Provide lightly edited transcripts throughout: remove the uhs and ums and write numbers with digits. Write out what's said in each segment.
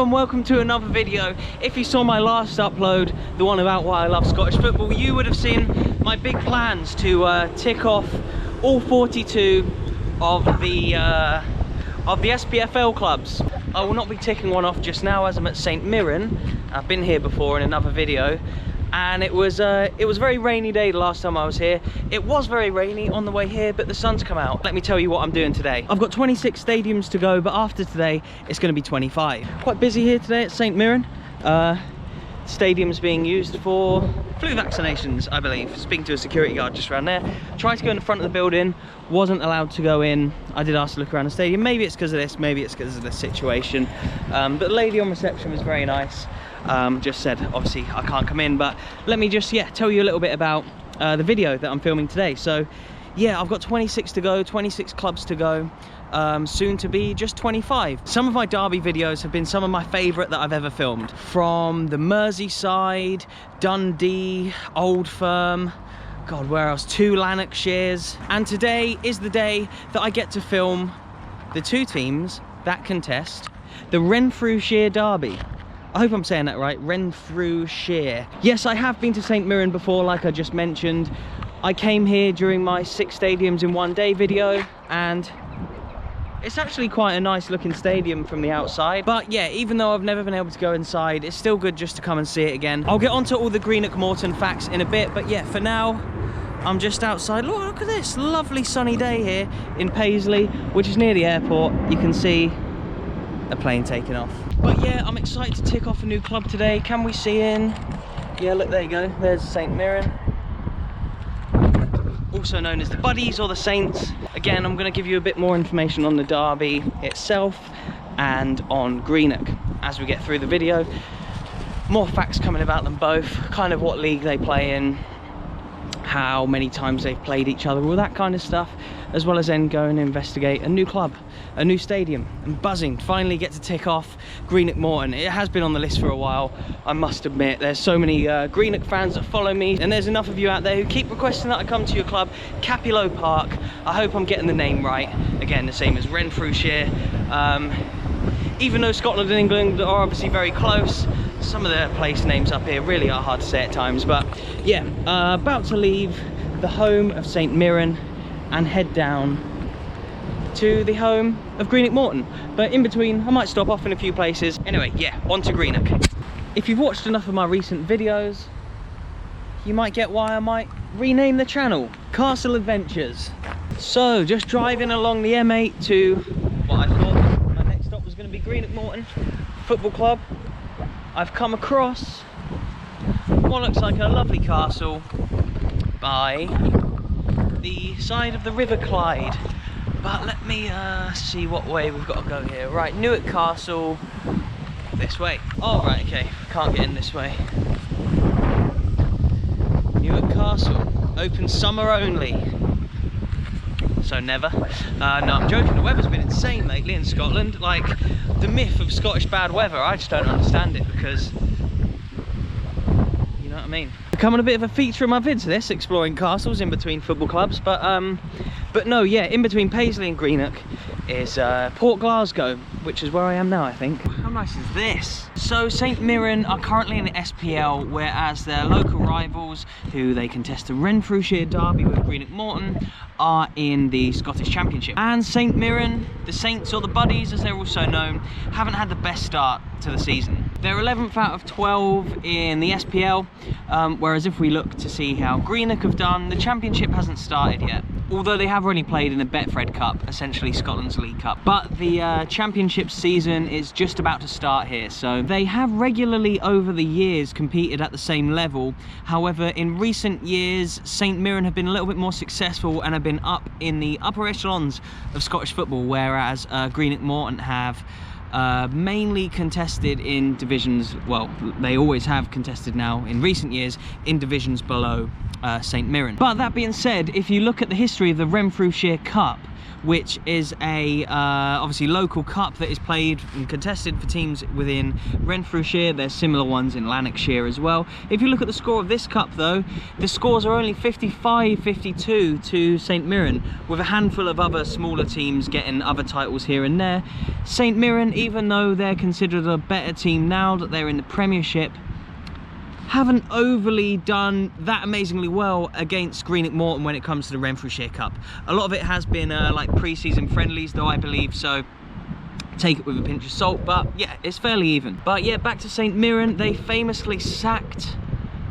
and welcome to another video. If you saw my last upload, the one about why I love Scottish football, you would have seen my big plans to tick off all 42 of the SPFL clubs. I will not be ticking one off just now as I'm at St Mirren. I've been here before in another video, and it was a very rainy day the last time I was here. It was very rainy on the way here, but the sun's come out. Let me tell you what I'm doing today. I've got 26 stadiums to go, but after today it's going to be 25. Quite busy here today at St Mirren. Stadium's being used for flu vaccinations, I believe. Speaking to a security guard just around there. Tried to go in the front of the building, wasn't allowed to go in. I did ask to look around the stadium. Maybe it's because of this, maybe it's because of the situation. But the lady on reception was very nice. Just said, obviously, I can't come in, but let me just, tell you a little bit about the video that I'm filming today. So, yeah, I've got 26 to go, 26 clubs to go. Soon to be just 25. Some of my Derby videos have been some of my favourite that I've ever filmed. From the Merseyside, Dundee, Old Firm, God, where else? 2 Lanarkshires. And today is the day that I get to film the 2 teams that contest the Renfrewshire Derby. I hope I'm saying that right, Renfrewshire. Yes, I have been to St Mirren before, like I just mentioned. I came here during my 6 stadiums in one day video, and it's actually quite a nice looking stadium from the outside. But yeah, even though I've never been able to go inside, it's still good just to come and see it again. I'll get onto all the Greenock Morton facts in a bit, but yeah, for now, I'm just outside. Look at this lovely sunny day here in Paisley, which is near the airport. You can see a plane taking off. But yeah, I'm excited to tick off a new club today. Can we see in? Yeah, look, there you go. There's St Mirren. Also known as the Buddies or the Saints. Again, I'm going to give you a bit more information on the Derby itself and on Greenock as we get through the video. More facts coming about them both, kind of what league they play in, how many times they've played each other, all that kind of stuff, as well as then go and investigate a new club, a new stadium. I'm buzzing, finally get to tick off Greenock Morton. It has been on the list for a while, I must admit. There's so many Greenock fans that follow me, and there's enough of you out there who keep requesting that I come to your club, Cappielow Park. I hope I'm getting the name right. Again, the same as Renfrewshire. Even though Scotland and England are obviously very close, some of the place names up here really are hard to say at times. But yeah, about to leave the home of St Mirren and head down to the home of Greenock Morton. But in between, I might stop off in a few places. Anyway, yeah, on to Greenock. If you've watched enough of my recent videos, you might get why I might rename the channel Castle Adventures. So, just driving along the M8 to what I thought my next stop was going to be Greenock Morton Football Club. I've come across what looks like a lovely castle by the side of the River Clyde. But let me see what way we've got to go here. Right, Newark Castle, this way. Oh, right, okay, can't get in this way. Newark Castle, open summer only. So never. No, I'm joking, the weather's been insane lately in Scotland. Like, the myth of Scottish bad weather, I just don't understand it, because, you know what I mean. Becoming a bit of a feature of my vids, this, exploring castles in between football clubs, but no, yeah, in between Paisley and Greenock is Port Glasgow, which is where I am now, I think. How nice is this? So St Mirren are currently in the SPL, whereas their local rivals, who they contest the Renfrewshire Derby with Greenock Morton, are in the Scottish Championship. And St Mirren, the Saints or the Buddies as they're also known, haven't had the best start to the season. They're 11th out of 12 in the SPL, whereas if we look to see how Greenock have done, the Championship hasn't started yet. Although they have already played in the Betfred Cup, essentially Scotland's League Cup. But the Championship season is just about to start here, so they have regularly over the years competed at the same level. However, in recent years, St Mirren have been a little bit more successful and have been up in the upper echelons of Scottish football, whereas Greenock Morton have mainly contested in divisions, well, they always have contested now in recent years in divisions below St Mirren. But that being said, if you look at the history of the Renfrewshire Cup, which is a obviously local cup that is played and contested for teams within Renfrewshire. There's similar ones in Lanarkshire as well. If you look at the score of this cup though, the scores are only 55-52 to St Mirren, with a handful of other smaller teams getting other titles here and there. St Mirren, even though they're considered a better team now that they're in the Premiership, haven't overly done that amazingly well against Greenock Morton when it comes to the Renfrewshire Cup. A lot of it has been like pre-season friendlies though, I believe, so take it with a pinch of salt, but yeah, it's fairly even. But yeah, back to St Mirren, they famously sacked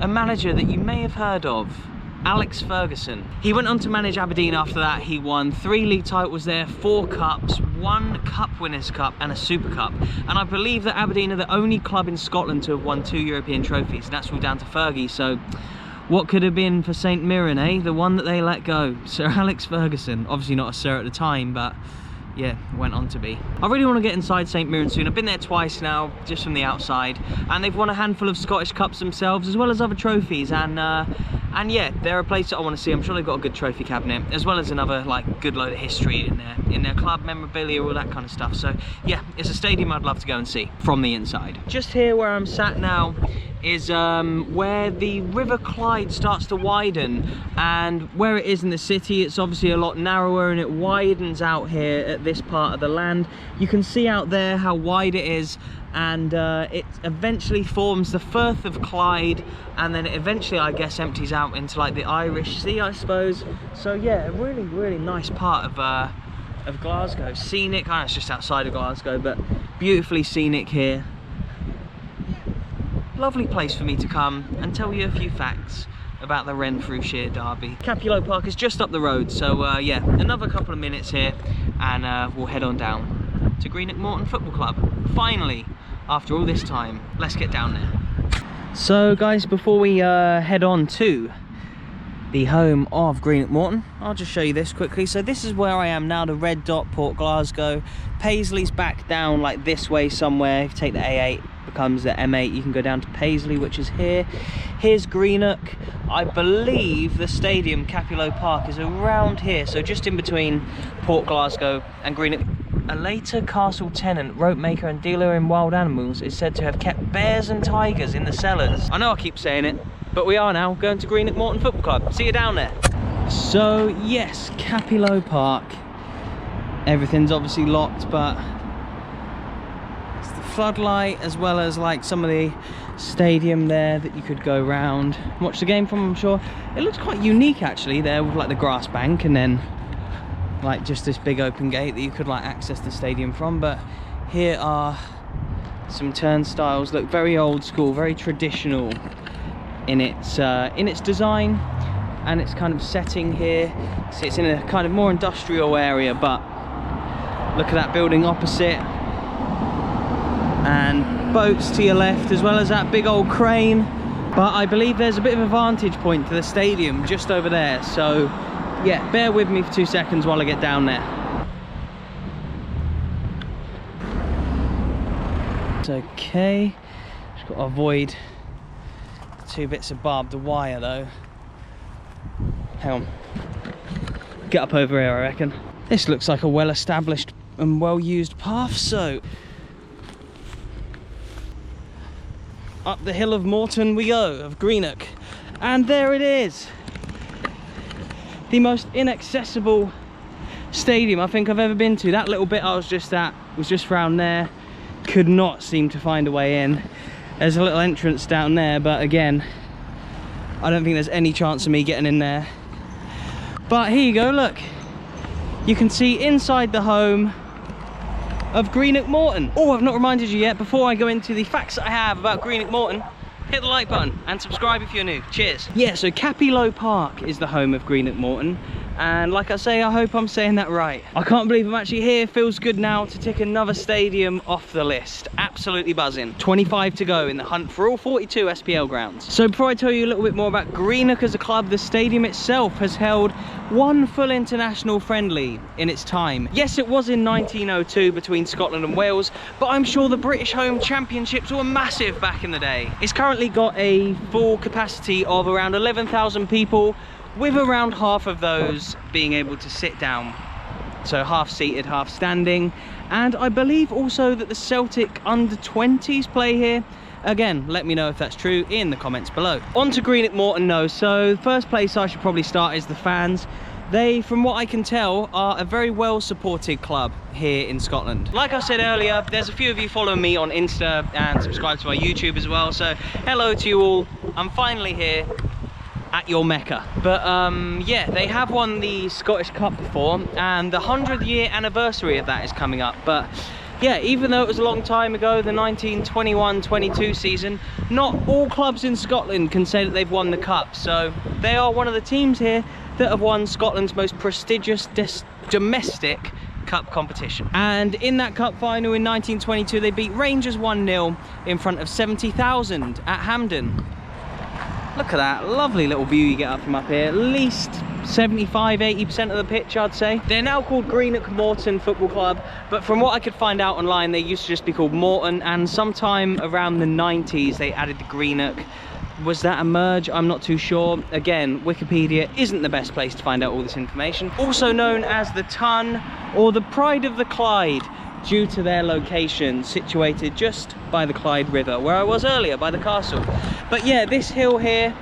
a manager that you may have heard of, Alex Ferguson. He went on to manage Aberdeen after that. He won 3 league titles there, 4 cups, 1 Cup Winners' Cup and a Super Cup. And I believe that Aberdeen are the only club in Scotland to have won 2 European trophies, and that's all down to Fergie. So what could have been for St Mirren, eh? The one that they let go, Sir Alex Ferguson. Obviously not a Sir at the time, but yeah, went on to be. I really want to get inside St Mirren soon. I've been there twice now, just from the outside, and they've won a handful of Scottish Cups themselves, as well as other trophies, and yeah, they're a place that I want to see. I'm sure they've got a good trophy cabinet, as well as another like good load of history in their club, memorabilia, all that kind of stuff. So yeah, it's a stadium I'd love to go and see from the inside. Just here where I'm sat now is where the River Clyde starts to widen, and where it is in the city, it's obviously a lot narrower and it widens out here at this part of the land. You can see out there how wide it is, and it eventually forms the Firth of Clyde, and then it eventually, I guess, empties out into like the Irish Sea, I suppose. So yeah, a really, really nice part of Glasgow. Scenic, I know it's just outside of Glasgow, but beautifully scenic here. Lovely place for me to come and tell you a few facts about the Renfrewshire Derby. Cappielow Park is just up the road, so yeah, another couple of minutes here and we'll head on down to Greenock Morton Football Club. Finally, after all this time, let's get down there. So guys, before we head on to the home of Greenock Morton, I'll just show you this quickly. So this is where I am now, the red dot, Port Glasgow. Paisley's back down like this way somewhere. If you take the A8, becomes the M8, you can go down to Paisley, which is here. Here's Greenock. I believe the stadium, Cappielow Park, is around here, so just in between Port Glasgow and Greenock. A later castle tenant, rope maker and dealer in wild animals is said to have kept bears and tigers in the cellars. I know I keep saying it, but we are now going to Greenock Morton Football Club. See you down there. So yes, Cappielow Park. Everything's obviously locked, but it's the floodlight, as well as like some of the stadium there that you could go round, watch the game from, I'm sure. It looks quite unique actually there, with like the grass bank and then like just this big open gate that you could like access the stadium from. But here are some turnstiles, look very old school, very traditional in its design and its kind of setting here. So it's in a kind of more industrial area, but look at that building opposite, and boats to your left, as well as that big old crane. But I believe there's a bit of a vantage point to the stadium just over there, so yeah, bear with me for 2 seconds while I get down there. It's okay, just got to avoid 2 bits of barbed wire though. Hang on, get up over here I reckon. This looks like a well-established and well-used path, so up the hill of Morton we go, of Greenock, and there it is. The most inaccessible stadium I think I've ever been to. That little bit I was just at was just round there, could not seem to find a way in. There's a little entrance down there, but again, I don't think there's any chance of me getting in there. But here you go, look. You can see inside the home of Greenock Morton. Oh, I've not reminded you yet, before I go into the facts that I have about Greenock Morton, hit the like button and subscribe if you're new. Cheers. Yeah, so Cappielow Park is the home of Greenock Morton. And like I say, I hope I'm saying that right. I can't believe I'm actually here. Feels good now to tick another stadium off the list. Absolutely buzzing. 25 to go in the hunt for all 42 SPL grounds. So before I tell you a little bit more about Greenock as a club, the stadium itself has held 1 full international friendly in its time. Yes, it was in 1902 between Scotland and Wales, but I'm sure the British Home Championships were massive back in the day. It's currently got a full capacity of around 11,000 people, with around half of those being able to sit down. so half seated, half standing. And I believe also that the Celtic under-20s play here. Again, let me know if that's true in the comments below. On to Greenock Morton now. So first place I should probably start is the fans. They, from what I can tell, are a very well supported club here in Scotland. Like I said earlier, there's a few of you following me on Insta and subscribe to my YouTube as well. So hello to you all. I'm finally here at your Mecca. But yeah, they have won the Scottish Cup before, and the 100th year anniversary of that is coming up. But yeah, even though it was a long time ago, the 1921-22 season, not all clubs in Scotland can say that they've won the cup. So they are one of the teams here that have won Scotland's most prestigious domestic cup competition. And in that cup final in 1922, they beat Rangers 1-0 in front of 70,000 at Hampden. Look at that lovely little view you get up from up here. At least 75-80% of the pitch, I'd say. They're now called Greenock Morton Football Club, but from what I could find out online, they used to just be called Morton, and sometime around the 90s they added the Greenock. Was that a merge? I'm not too sure. Again, Wikipedia isn't the best place to find out all this information. Also known as the Tun or the Pride of the Clyde, due to their location situated just by the Clyde River, where I was earlier by the castle. But yeah, this hill here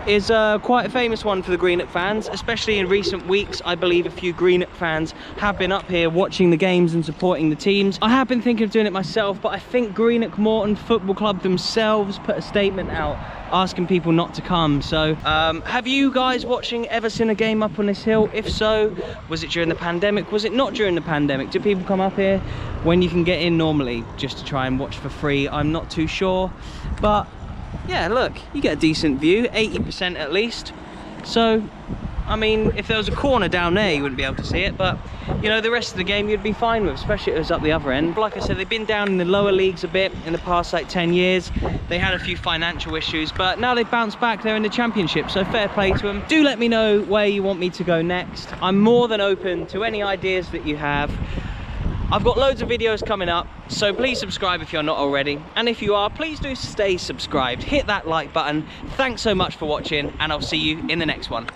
is quite a famous one for the Greenock fans, especially in recent weeks. I believe a few Greenock fans have been up here watching the games and supporting the teams. I have been thinking of doing it myself, but I think Greenock Morton Football Club themselves put a statement out asking people not to come. So have you guys watching ever seen a game up on this hill? If so, was it during the pandemic? Was it not during the pandemic? Do people come up here when you can get in normally just to try and watch for free? I'm not too sure, but yeah, look, you get a decent view, 80% at least. So I mean, if there was a corner down there you wouldn't be able to see it, but you know, the rest of the game you'd be fine with, especially if it was up the other end. Like I said, they've been down in the lower leagues a bit in the past like 10 years. They had a few financial issues, but now they've bounced back. They're in the championship, so fair play to them. Do let me know where you want me to go next. I'm more than open to any ideas that you have. I've got loads of videos coming up, so please subscribe if you're not already. And if you are, please do stay subscribed. Hit that like button. Thanks so much for watching, and I'll see you in the next one.